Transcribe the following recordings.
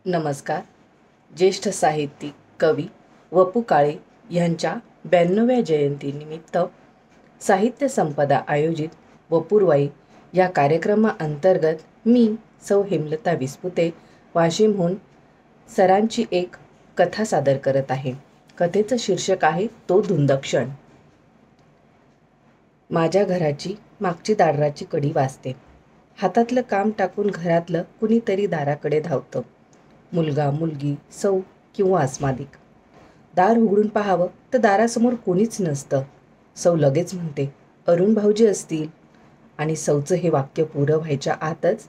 नमस्कार. ज्येष्ठ साहित्यिक कवी वपू काळे यांच्या 92व्या जयंतीनिमित्त साहित्य संपदा आयोजित वपूर्वाई या कार्यक्रमाअंतर्गत मी सौ हेमलता विस्पुते वाशिमहून सरांची एक कथा सादर करत आहे. कथेचं शीर्षक आहे तो धुंदक्षण. माझ्या घराची मागची दाराची कडी वाजते. हातातलं काम टाकून घरातलं कुणीतरी दाराकडे धावतं. मुलगा, मुलगी, सौ किंवा अस्मादिक. दार उघडून पाहावं तर दारासमोर कोणीच नसतं. सौ लगेच म्हणते, अरुण भाऊजी असतील. आणि सौचं हे वाक्य पुरं व्हायच्या आतच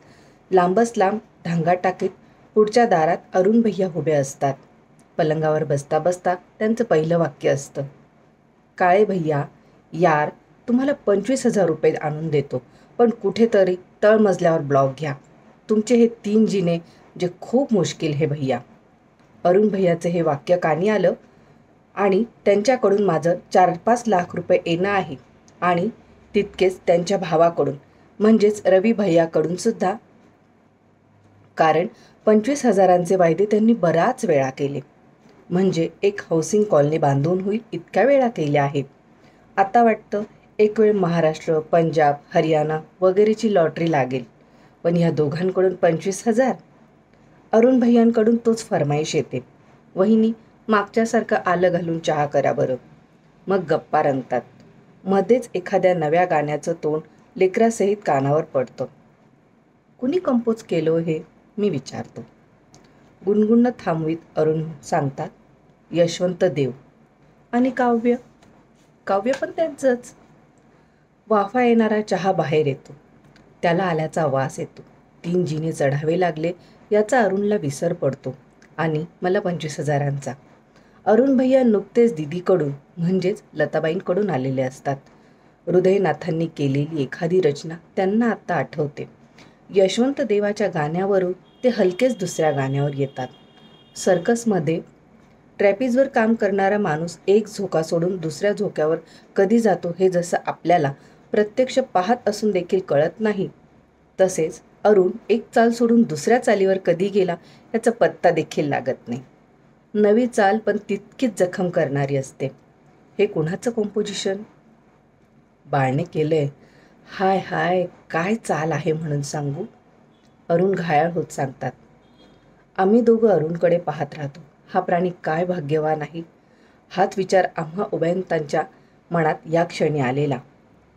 लांबच लांब ढांगा टाकीत पुढच्या दारात अरुण भैया उभे असतात. पलंगावर बसता बसता त्यांचं पहिलं वाक्य असतं, काळे भैया, यार तुम्हाला 25,000 रुपये आणून देतो, पण कुठेतरी तळमजल्यावर ब्लॉक घ्या. तुमचे हे 3 जिने जे खूप मुश्किल है भैया. अरुण भैयाचं हे वाक्य कानी आलं आणि त्यांच्याकडून माझं 4-5 लाख रुपये येणं आहे आणि तितकेच त्यांच्या भावाकडून म्हणजेच रवी भैयाकडून सुद्धा. कारण 25,000चे वायदे त्यांनी बराच वेळा केले. म्हणजे एक हाऊसिंग कॉलनी बांधून होईल इतक्या वेळा केल्या आहेत. आता वाटतं एक वेळ महाराष्ट्र, पंजाब, हरियाणा वगैरेची लॉटरी लागेल. पण ह्या दोघांकडून 25,000. अरुण भैयांकडून तोच फरमाईश येते, वहिनी मागच्यासारखं आलं घालून चहा करा बरं. मग गप्पा रंगतात. मध्येच एखाद्या नव्या गाण्याचं तोंड लेकरासहित कानावर पडतं. कुणी कंपोज केलं हे मी विचारतो. गुणगुणणं थांबवीत अरुण सांगतात, यशवंत देव. आणि काव्य काव्य पण त्यांचंच. वाफा येणारा चहा बाहेर येतो. त्याला आल्याचा वास येतो. 3 जिने चढावे लागले याचा अरुणला विसर पडतो आणि मला 25,000चा. अरुण भैया नुकतेच दिदीकडून म्हणजेच लताबाईंकडून आलेले असतात. हृदयनाथांनी केलेली एखादी रचना त्यांना आत्ता आठवते. यशवंत देवाच्या गाण्यावरून ते हलकेच दुसऱ्या गाण्यावर येतात. सर्कसमध्ये ट्रॅपिजवर काम करणारा माणूस एक झोका सोडून दुसऱ्या झोक्यावर कधी जातो हे जसं आपल्याला प्रत्यक्ष पाहत असून देखील कळत नाही, तसेच अरुण एक चाल सोडून दुसऱ्या चालीवर कधी गेला याचा पत्ता देखील लागत नाही. नवी चाल पण तितकीच जखम करणारी असते. हे कुणाचं कंपोजिशन? बाळने केलंय. हाय हाय, काय चाल आहे म्हणून सांगू? अरुण घायाळ होत सांगतात. आम्ही दोघं अरुणकडे पाहत राहतो. हा प्राणी काय भाग्यवान आहे. हाच विचार आम्हा उभयंतांच्या मनात या क्षणी आलेला.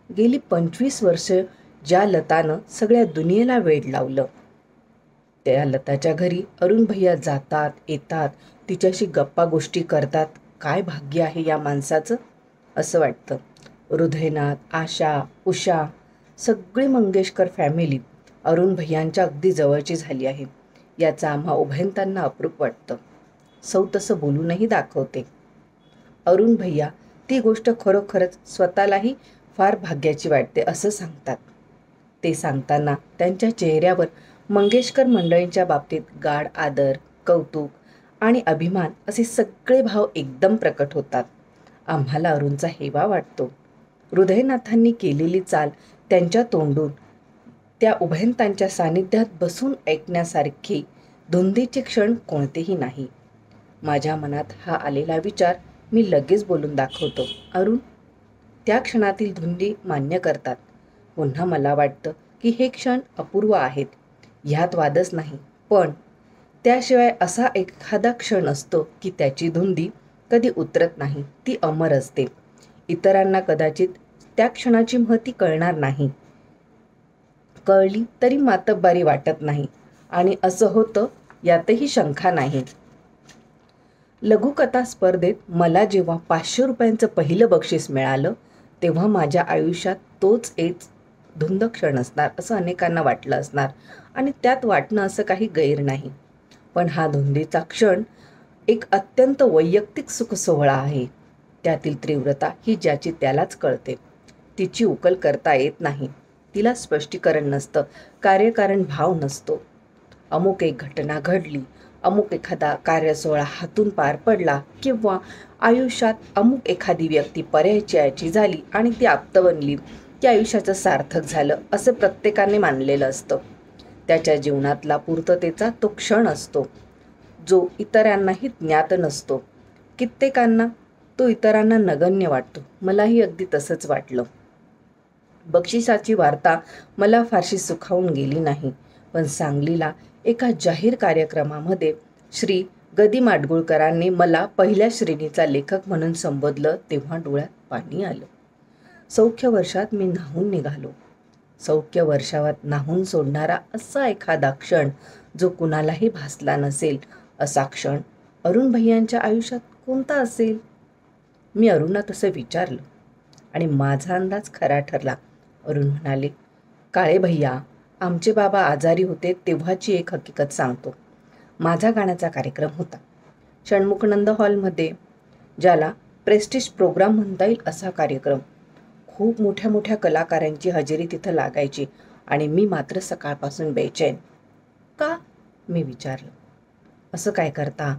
गेली 25 वर्ष ज्या लतानं सगळ्या दुनियेला वेड लावलं, त्या लताच्या घरी अरुण भैया जातात येतात, तिच्याशी गप्पा गोष्टी करतात. काय भाग्य आहे या माणसाचं असं वाटतं. हृदयनाथ, आशा, उषा सगळी मंगेशकर फॅमिली अरुण भैयांच्या अगदी जवळची झाली आहे याचं आम्हा उभयंतांना अप्रूप वाटतं. सौ तसं बोलूनही दाखवते. अरुण भैया ती गोष्ट खरोखरच स्वतःलाही फार भाग्याची वाटते असं सांगतात. ते सांगताना त्यांच्या चेहऱ्यावर मंगेशकर मंडळींच्या बाबतीत गाढ आदर, कौतुक आणि अभिमान असे सगळे भाव एकदम प्रकट होतात. आम्हाला अरुणचा हेवा वाटतो. हृदयनाथांनी केलेली चाल त्यांच्या तोंडून त्या उभयंतांच्या सानिध्यात बसून ऐकण्यासारखी धुंदीचे क्षण कोणतेही नाही. माझ्या मनात हा आलेला विचार मी लगेच बोलून दाखवतो. अरुण त्या क्षणातील धुंदी मान्य करतात. पुन्हा मला वाटतं की हे क्षण अपूर्व आहेत, ह्यात वादच नाही. पण त्याशिवाय असा एखादा क्षण असतो की त्याची धुंदी कधी उतरत नाही, ती अमर असते. इतरांना कदाचित त्या क्षणाची महती कळणार नाही, कळली तरी मातब्बारी वाटत नाही. आणि असं होतं यातही शंका नाही. लघुकथा स्पर्धेत मला जेव्हा 500 रुपयांचं पहिलं बक्षीस मिळालं तेव्हा माझ्या आयुष्यात तोच एक धुंद क्षण असणार असं अनेकांना वाटलं असणार आणि त्यात वाटणं असं काही गैर नाही. पण हा धुंदीचा क्षण एक अत्यंत वैयक्तिक सुखसोहळा आहे. त्यातील तीव्रता ही ज्याची त्यालाच कळते. तिची उकल करता येत नाही. तिला स्पष्टीकरण नसतं, कार्यकारण भाव नसतो. अमुक एक घटना घडली, अमुक एखादा कार्यसोहळा हातून पार पडला किंवा आयुष्यात अमुक एखादी व्यक्ती परिचयाची झाली आणि ती आप्त बनली की आयुष्याचं सार्थक झालं असं प्रत्येकाने मानलेलं असतं. त्याच्या जीवनातला पूर्ततेचा तो क्षण असतो. जो इतरांनाही ज्ञात नसतो. कित्येकांना तो इतरांना नगण्य वाटतो. मलाही अगदी तसंच वाटलं. बक्षिसाची वार्ता मला फारशी सुखावून गेली नाही, पण सांगलीला एका जाहीर कार्यक्रमामध्ये श्री गदी माडगुळकरांनी मला पहिल्या श्रेणीचा लेखक म्हणून संबोधलं तेव्हा डोळ्यात पाणी आलं. सौख्य वर्षात मी न्हाऊन निघालो. सौख्य वर्षावात न्हाऊन सोडणारा असा एखादा क्षण जो कुणालाही भासला नसेल असा क्षण अरुण भैयांच्या आयुष्यात कोणता असेल? मी अरुणला तसं विचारलं आणि माझा अंदाज खरा ठरला. अरुण म्हणाले, काळे भैया, आमचे बाबा आजारी होते तेव्हाची एक हकीकत सांगतो. माझा गाण्याचा कार्यक्रम होता षण्मुखनंद हॉलमध्ये, ज्याला प्रेस्टिज प्रोग्राम म्हणता येईल असा कार्यक्रम. खूप मोठ्या मोठ्या कलाकारांची हजेरी तिथं लागायची आणि मी मात्र सकाळपासून बेचैन. का? मी विचारलं. असं काय करता?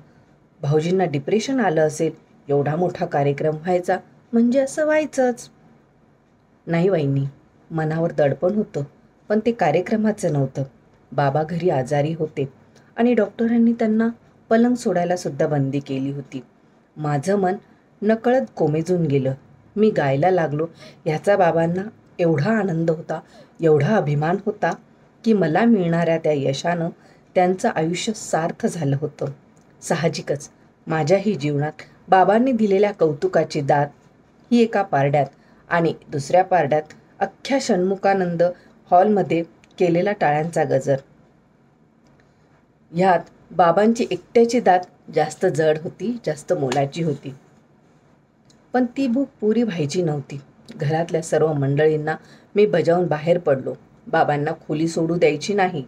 भाऊजींना डिप्रेशन आलं असेल. एवढा मोठा कार्यक्रम व्हायचा म्हणजे असं व्हायचंच. नाही वहिनी, मनावर दडपण होतं, पण ते कार्यक्रमाचं नव्हतं. बाबा घरी आजारी होते आणि डॉक्टरांनी त्यांना पलंग सोडायला सुद्धा बंदी केली होती. माझं मन नकळत कोमेजून गेलं. मी गायला लागलो ह्याचा बाबांना एवढा आनंद होता, एवढा अभिमान होता की मला मिळणाऱ्या त्या यशानं त्यांचं आयुष्य सार्थ झालं होतं. साहजिकच माझ्याही जीवनात बाबांनी दिलेल्या कौतुकाची दात ही एका पारड्यात आणि दुसऱ्या पारड्यात अख्ख्या षण्मुखानंद हॉलमध्ये केलेला टाळ्यांचा गजर. ह्यात बाबांची एकट्याची दात जास्त जड होती, जास्त मोलाची होती. पण ती भूक पुरी व्हायची नव्हती. घरातल्या सर्व मंडळींना मी बजावून बाहेर पडलो. बाबांना खोली सोडू द्यायची नाही.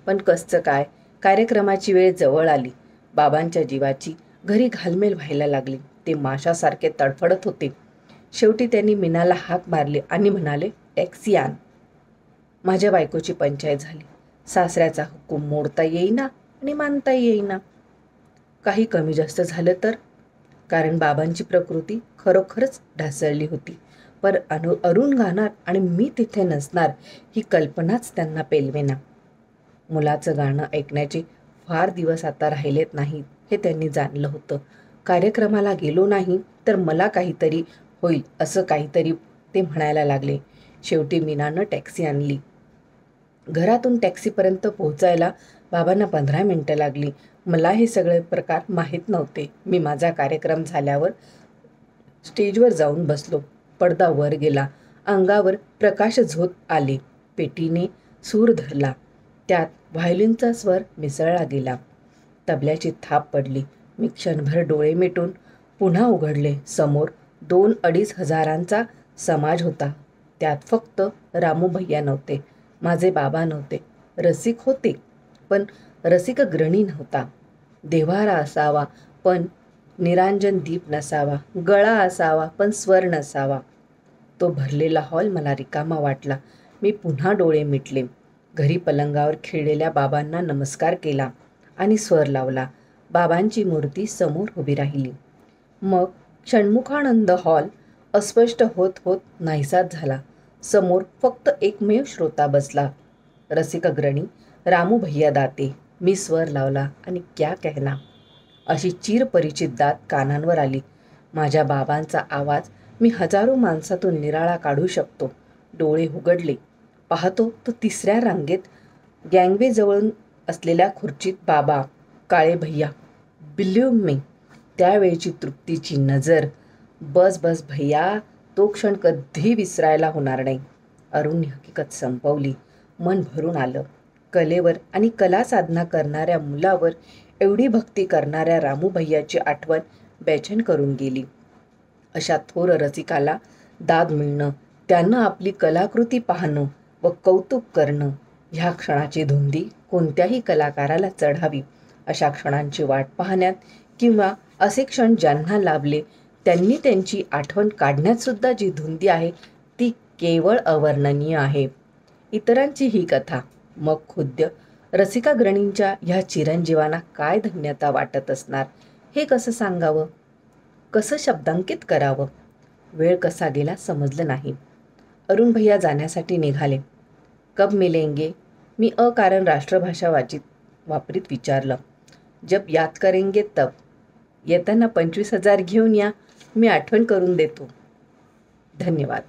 पण कसचं काय, कार्यक्रमाची वेळ जवळ आली. बाबांच्या जीवाची घरी घालमेल व्हायला लागली. ते माशासारखे तडफडत होते. शेवटी त्यांनी मीनाला हाक मारली आणि म्हणाले, टॅक्सी आण. माझ्या बायकोची पंचायत झाली. सासऱ्याचा हुकूम मोडता येईना आणि मानता येईना. काही कमी जास्त झालं तर? कारण बाबांची प्रकृती खरोखरच ढासळली होती. पण अरुण गाणार आणि मी तिथे नसणार ही कल्पनाच त्यांना पेलवेना. मुलाचं गाणं ऐकण्याचे फार दिवस आता राहिलेत नाहीत हे त्यांनी जाणलं होतं. कार्यक्रमाला गेलो नाही तर मला काहीतरी होईल असं काहीतरी ते म्हणायला लागले. शेवटी मीनानं टॅक्सी आणली. घरातून टॅक्सीपर्यंत पोहोचायला बाबांना 15 मिनटं लागली. मला हे सगळे प्रकार माहीत नव्हते. मी माझा कार्यक्रम झाल्यावर स्टेजवर जाऊन बसलो. पडदा वर गेला. अंगावर प्रकाश झोत आले. पेटीने सूर धरला. त्यात व्हायोलिनचा स्वर मिसळला गेला. तबल्याची थाप पडली. मी क्षणभर डोळे मिटून पुन्हा उघडले. समोर 2-2.5 हजारांचा समाज होता. त्यात फक्त रामू भैया नव्हते, माझे बाबा नव्हते. रसिक होते पण रसिक ग्रणी नव्हता. देव्हारा असावा पण निरांजन दीप नसावा. गळा असावा पण स्वर नसावा. तो भरलेला हॉल मला रिकामा वाटला. मी पुन्हा डोळे मिटले. घरी पलंगावर खिळलेल्या बाबांना नमस्कार केला आणि स्वर लावला. बाबांची मूर्ती समोर उभी राहिली. मग षण्मुखानंद हॉल अस्पष्ट होत होत नाहीसाच झाला. समोर फक्त एकमेव श्रोता बसला, रसिकग्रणी रामू भैया दाते. मी स्वर लावला आणि क्या कहना अशी चिरपरिचित दात कानांवर आली. माझ्या बाबांचा आवाज मी हजारो माणसातून निराळा काढू शकतो. डोळे उघडले. पाहतो तो तिसऱ्या रांगेत गँगवे जवळून असलेल्या खुर्चीत बाबा, काळे भैया. बिलीव्ह मी, त्यावेळची तृप्तीची नजर. बस बस भैया, तो क्षण कधी विसरायला होणार नाही. अरुणने हकीकत संपवली. मन भरून आलं. कलेवर आणि कला साधना करणाऱ्या मुलावर एवढी भक्ती करणाऱ्या रामू भैयाची आठवण बेचैन करून गेली. अशा थोर रसिकाला दाद मिळणं, त्यानं आपली कलाकृती पाहणं व कौतुक करणं, ह्या क्षणाची धुंदी कोणत्याही कलाकाराला चढावी. अशा क्षणांची वाट पाहण्यात किंवा असे क्षण ज्यांना लाभले त्यांनी त्यांची आठवण काढण्यातसुद्धा जी धुंदी आहे ती केवळ अवर्णनीय आहे. इतरांची ही कथा, मग खुद्द रसिकाग्रणींच्या ह्या चिरंजीवांना काय धन्यता वाटत असणार हे कसं सांगावं, कसं शब्दांकित करावं? वेळ कसा गेला समजलं नाही. अरुण भैया जाण्यासाठी निघाले. कब मिलेंगे? मी अकारण राष्ट्रभाषा वापरीत विचारलं. जब याद करेंगे तब. येताना 25,000 घेऊन या, मी आठवण करून देतो. धन्यवाद.